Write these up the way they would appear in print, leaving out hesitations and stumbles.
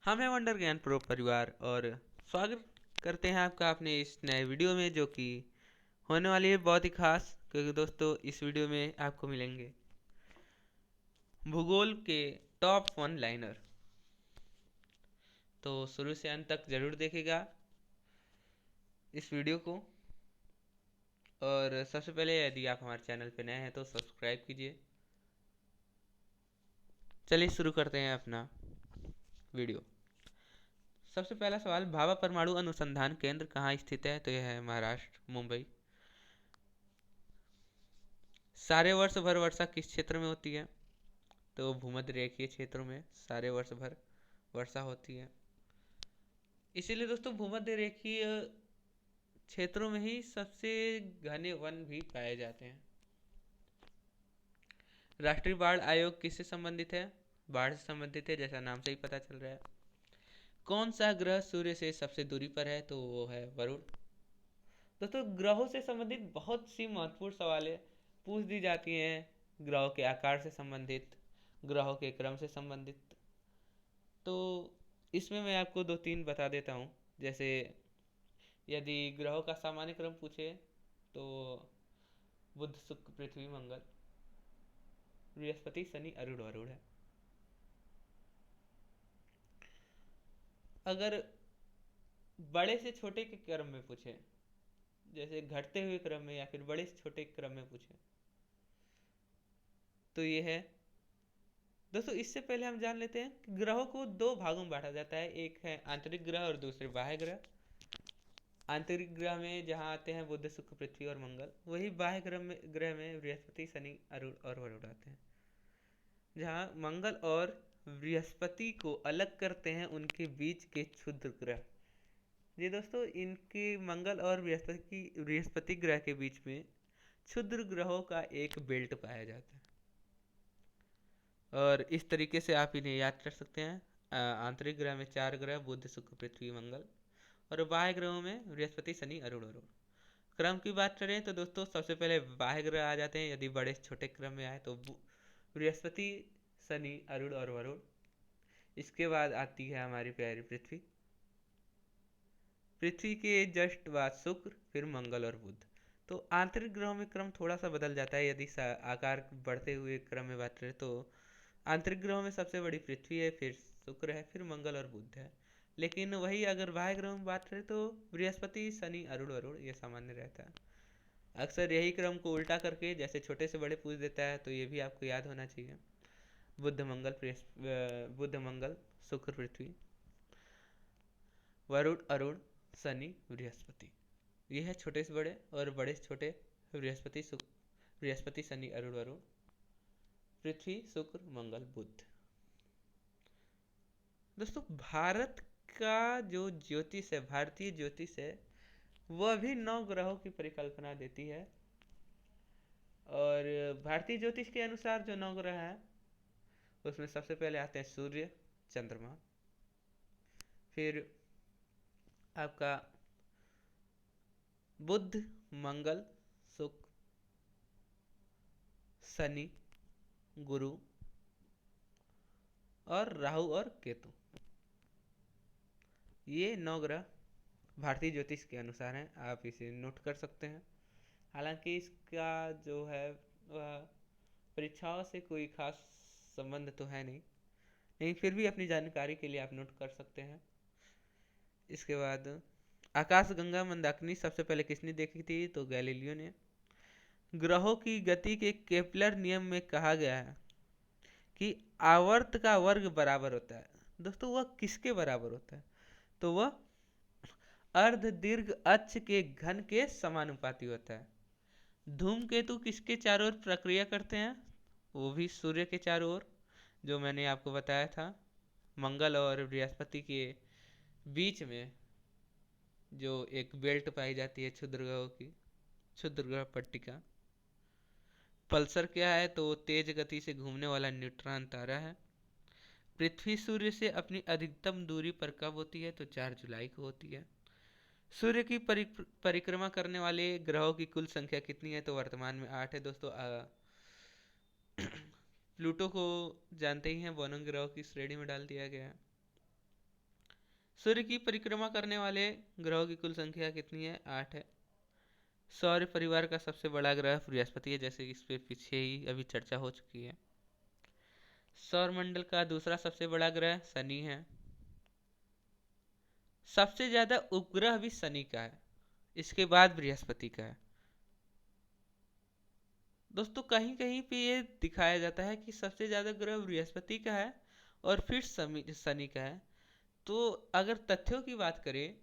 हम हैं वंडर ज्ञान प्रो परिवार और स्वागत करते हैं आपका अपने इस नए वीडियो में, जो कि होने वाली है बहुत ही खास। क्योंकि दोस्तों, इस वीडियो में आपको मिलेंगे भूगोल के टॉप 1 लाइनर। तो शुरू से अंत तक जरूर देखेगा इस वीडियो को। और सबसे पहले, यदि आप हमारे चैनल पर नए हैं तो सब्सक्राइब कीजिए। चलिए शुरू करते हैं अपना वीडियो। सबसे पहला सवाल, भाभा परमाणु अनुसंधान केंद्र कहाँ स्थित है? तो यह है महाराष्ट्र, मुंबई। सारे वर्ष भर वर्षा किस क्षेत्र में होती है? तो भूमध्य रेखीय क्षेत्रों में सारे वर्ष भर वर्षा होती है। इसीलिए दोस्तों, भूमध्य रेखीय क्षेत्रों में ही सबसे घने वन भी पाए जाते हैं। राष्ट्रीय बाढ़ आयोग किससे संबंधित है? बाढ़ से संबंधित है, जैसा नाम से ही पता चल रहा है। कौन सा ग्रह सूर्य से सबसे दूरी पर है? तो वो है वरुण। दोस्तों, ग्रहों से संबंधित बहुत सी महत्वपूर्ण सवालें पूछ दी जाती हैं। ग्रहों के आकार से संबंधित, ग्रहों के क्रम से संबंधित। तो इसमें मैं आपको दो तीन बता देता हूँ। जैसे यदि ग्रहों का सामान्य क्रम पूछे तो बुध, शुक्र, पृथ्वी, मंगल, बृहस्पति, शनि, अरुण वरुण है। अगर बड़े से छोटे के क्रम में पूछे, जैसे घटते हुए क्रम में या फिर बड़े से छोटे क्रम में पूछे, तो ये है। दोस्तों, इससे पहले हम जान लेते हैं कि ग्रहों को दो भागों में बांटा जाता है। एक है आंतरिक ग्रह और दूसरे बाह्य ग्रह। आंतरिक ग्रह में जहाँ आते हैं बुध, शुक्र, पृथ्वी और मंगल, वही बाह्य ग्रह में बृहस्पति, शनि, अरुण और वरुण आते हैं। जहाँ मंगल और बृहस्पति को अलग करते हैं उनके बीच के क्षुद्र ग्रह। जी दोस्तों, इनके मंगल और बृहस्पति ग्रह के बीच में क्षुद्र ग्रहों का एक बेल्ट पाया जाता है। और इस तरीके से आप इन्हें याद कर सकते हैं। आंतरिक ग्रह में 4 ग्रह, बुध, शुक्र, पृथ्वी, मंगल, और बाह्य ग्रहों में बृहस्पति, शनि, अरुण वरुण। क्रम की बात करें तो दोस्तों, सबसे पहले बाह्य ग्रह आ जाते हैं। यदि बड़े छोटे क्रम में आए तो बृहस्पति, शनि, अरुण और वरुण। इसके बाद आती है हमारी प्यारी पृथ्वी। पृथ्वी के जस्ट बाद शुक्र, फिर मंगल और बुध। तो आंतरिक ग्रहों में क्रम थोड़ा सा बदल जाता है। यदि आकार बढ़ते हुए क्रम में बात करें तो आंतरिक ग्रहों में सबसे बड़ी पृथ्वी है, फिर शुक्र है, फिर मंगल और बुध है। लेकिन वही अगर बाह्य ग्रहों में बात करें तो बृहस्पति, शनि, अरुण वरुण ये सामान्य रहता है। अक्सर यही क्रम को उल्टा करके जैसे छोटे से बड़े पूछ देता है, तो ये भी आपको याद होना चाहिए। बुध मंगल, शुक्र पृथ्वी, वरुण अरुण, शनि बृहस्पति। ये है छोटे से बड़े, और बड़े से छोटे बृहस्पति, शनि, अरुण वरुण, पृथ्वी, शुक्र, मंगल, बुध। दोस्तों, भारत का जो ज्योतिष है, भारतीय ज्योतिष है, वह भी 9 ग्रहों की परिकल्पना देती है। और भारतीय ज्योतिष के अनुसार जो 9 ग्रह हैं उसमें सबसे पहले आते हैं सूर्य, चंद्रमा, फिर आपका बुध, मंगल, शुक्र, शनि, गुरु और राहु और केतु। ये 9 ग्रह भारतीय ज्योतिष के अनुसार हैं। आप इसे नोट कर सकते हैं। हालांकि इसका जो है वह परीक्षाओं से कोई खास संबंध तो है नहीं, लेकिन फिर भी अपनी जानकारी के लिए आप नोट कर सकते हैं। इसके बाद आकाशगंगा मंदाकिनी सबसे पहले किसने देखी थी? तो गैलीलियो ने। ग्रहों की गति के केपलर नियम में कहा गया है कि आवर्त का वर्ग बराबर होता है। दोस्तों, वह किसके बराबर होता है? तो वह अर्ध दीर्घ अक्ष के घन के समानुपाती होता है। धूमकेतु किसके चारों ओर प्रक्रिया करते हैं? वो भी सूर्य के चारों ओर, जो मैंने आपको बताया था। मंगल और बृहस्पति के बीच में जो एक बेल्ट पाई जाती है क्षुद्र ग्रहों की, क्षुद्र ग्रह पट्टिका। पल्सर क्या है? तो तेज गति से घूमने वाला न्यूट्रॉन तारा है। पृथ्वी सूर्य से अपनी अधिकतम दूरी पर कब होती है? तो 4 जुलाई को होती है। सूर्य की परिक्रमा करने वाले ग्रहों की कुल संख्या कितनी है? तो वर्तमान में 8 है दोस्तों। प्लूटो को जानते ही हैं, वनों ग्रहों की श्रेणी में डाल दिया गया है। सूर्य की परिक्रमा करने वाले ग्रहों की कुल संख्या कितनी है? 8 है। सौर परिवार का सबसे बड़ा ग्रह बृहस्पति है, जैसे कि इस पे पीछे ही अभी चर्चा हो चुकी है। सौर मंडल का दूसरा सबसे बड़ा ग्रह शनि है। सबसे ज्यादा उपग्रह भी शनि का है, इसके बाद बृहस्पति का है। दोस्तों कहीं कहीं पे ये दिखाया जाता है कि सबसे ज्यादा ग्रह बृहस्पति का है और फिर शनि का है। तो अगर तथ्यों की बात करें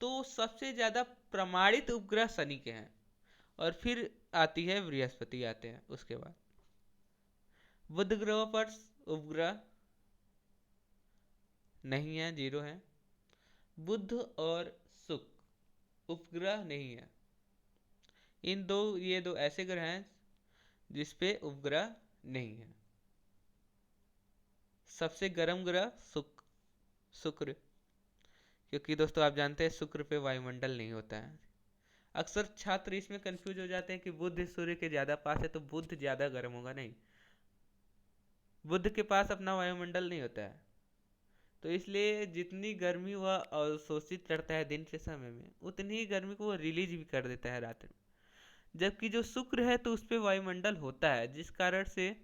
तो सबसे ज्यादा प्रमाणित उपग्रह शनि के हैं और फिर आती है बृहस्पति आते हैं उसके बाद। बुध ग्रह पर उपग्रह नहीं है, 0 है। बुध और शुक्र उपग्रह नहीं है। ये दो ऐसे ग्रह हैं जिसपे उपग्रह नहीं है। सबसे गर्म ग्रह शुक्र, क्योंकि दोस्तों आप जानते हैं शुक्र पे वायुमंडल नहीं होता है। अक्सर छात्र इसमें कंफ्यूज हो जाते हैं कि बुध सूर्य के ज्यादा पास है तो बुध ज्यादा गर्म होगा, नहीं, बुध के पास अपना वायुमंडल नहीं होता है। तो इसलिए जितनी गर्मी वह अवशोषित करता है दिन के समय में, उतनी ही गर्मी को वो रिलीज भी कर देता है रात में। जबकि जो शुक्र है तो उस पर वायुमंडल होता है, जिस कारण से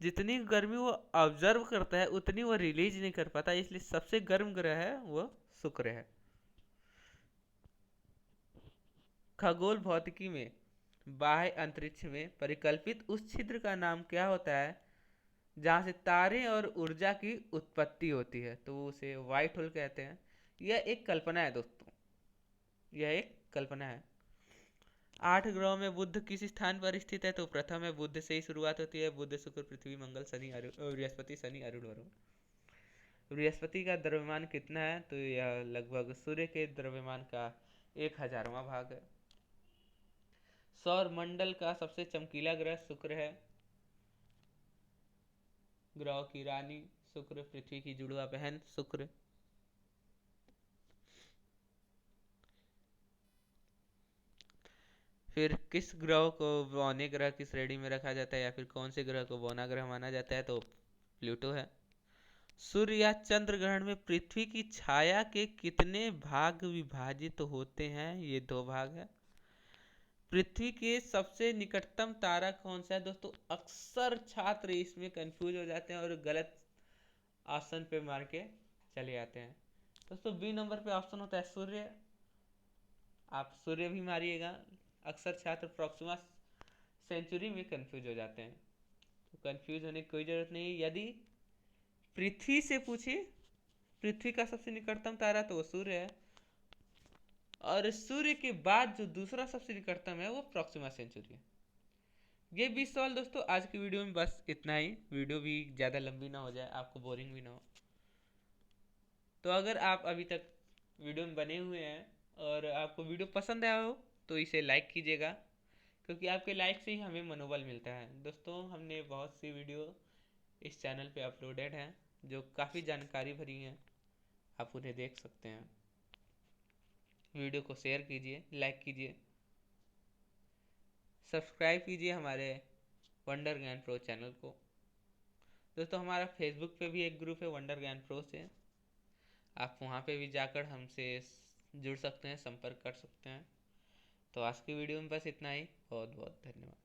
जितनी गर्मी वो ऑब्जर्व करता है उतनी वो रिलीज नहीं कर पाता, इसलिए सबसे गर्म ग्रह है वो शुक्र है। खगोल भौतिकी में बाह्य अंतरिक्ष में परिकल्पित उस छिद्र का नाम क्या होता है जहाँ से तारे और ऊर्जा की उत्पत्ति होती है? तो उसे व्हाइट होल कहते हैं। यह एक कल्पना है दोस्तों, यह एक कल्पना है। 8 ग्रहों में बुध किस स्थान पर स्थित है? तो प्रथम है, बुध से ही शुरुआत होती है। बुध शुक्र पृथ्वी मंगल शनि बृहस्पति शनि अरुण वरुण। बृहस्पति का द्रव्यमान कितना है? तो यह लगभग सूर्य के द्रव्यमान का 1,000वां भाग है। सौर मंडल का सबसे चमकीला ग्रह शुक्र है। ग्रहों की रानी शुक्र, पृथ्वी की जुड़वा बहन शुक्र। फिर किस ग्रह को बौने ग्रह की श्रेणी में रखा जाता है, या फिर कौन से ग्रह को बौना ग्रह माना जाता है? तो प्लूटो है। सूर्य या चंद्र ग्रहण में पृथ्वी की छाया के कितने भाग विभाजित होते हैं? ये 2 भाग है। पृथ्वी के सबसे निकटतम तारा कौन सा है? दोस्तों अक्सर छात्र इसमें कंफ्यूज हो जाते हैं और गलत ऑप्शन पे मार के चले जाते हैं। दोस्तों बी नंबर पे ऑप्शन होता है सूर्य, आप सूर्य भी मारिएगा। अक्सर छात्र प्रॉक्सिमा सेंचुरी में कंफ्यूज हो जाते हैं, तो कंफ्यूज होने की कोई जरूरत नहीं। यदि पृथ्वी से पूछे पृथ्वी का सबसे निकटतम तारा तो वो सूर्य है, और सूर्य के बाद जो दूसरा सबसे निकटतम है वो प्रॉक्सिमा सेंचुरी है। ये 20 सवाल दोस्तों आज की वीडियो में बस इतना ही। वीडियो भी ज़्यादा लंबी ना हो जाए, आपको बोरिंग भी ना हो। तो अगर आप अभी तक वीडियो में बने हुए हैं और आपको वीडियो पसंद आया हो तो इसे लाइक कीजिएगा, क्योंकि आपके लाइक से ही हमें मनोबल मिलता है। दोस्तों हमने बहुत सी वीडियो इस चैनल पे अपलोडेड हैं जो काफ़ी जानकारी भरी हैं, आप उन्हें देख सकते हैं। वीडियो को शेयर कीजिए, लाइक कीजिए, सब्सक्राइब कीजिए हमारे वंडर ज्ञान प्रो चैनल को। दोस्तों हमारा फेसबुक पे भी एक ग्रुप है वंडर ज्ञान प्रो से, आप वहाँ पे भी जाकर हमसे जुड़ सकते हैं, संपर्क कर सकते हैं। तो आज की वीडियो में बस इतना ही। बहुत बहुत धन्यवाद।